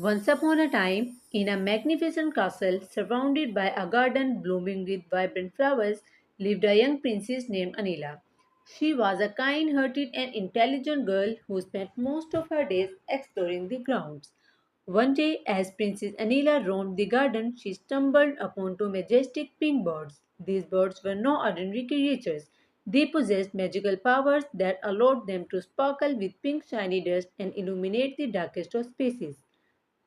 Once upon a time, in a magnificent castle surrounded by a garden blooming with vibrant flowers, lived a young princess named Anila. She was a kind hearted and intelligent girl who spent most of her days exploring the grounds. One day, as Princess Anila roamed the garden, she stumbled upon two majestic pink birds. These birds were no ordinary creatures. They possessed magical powers that allowed them to sparkle with pink shiny dust and illuminate the darkest of spaces.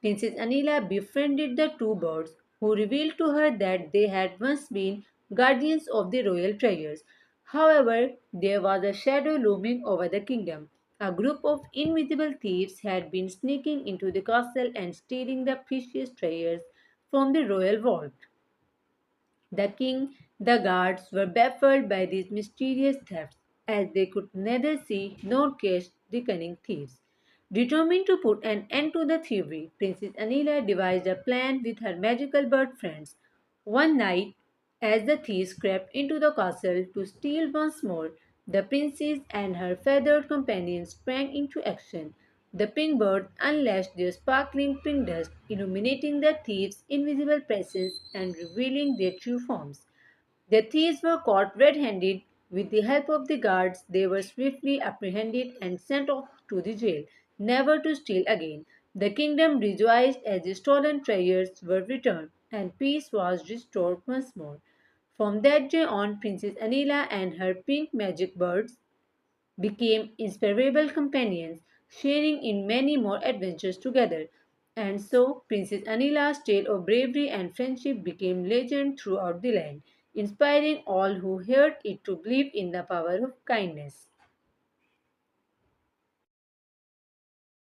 Princess Anila befriended the two birds, who revealed to her that they had once been guardians of the royal treasures. However, there was a shadow looming over the kingdom. A group of invisible thieves had been sneaking into the castle and stealing the precious treasures from the royal vault. The king, the guards were baffled by these mysterious thefts, as they could neither see nor catch the cunning thieves. Determined to put an end to the thievery, Princess Anila devised a plan with her magical bird friends. One night, as the thieves crept into the castle to steal once more, the princess and her feathered companions sprang into action. The pink birds unlashed their sparkling pink dust, illuminating the thieves' invisible presence and revealing their true forms. The thieves were caught red handed. With the help of the guards, they were swiftly apprehended and sent off to the jail, never to steal again. The kingdom rejoiced as the stolen treasures were returned, and peace was restored once more. From that day on, Princess Anila and her pink magic birds became inseparable companions, sharing in many more adventures together. And so, Princess Anila's tale of bravery and friendship became legend throughout the land, inspiring all who heard it to believe in the power of kindness.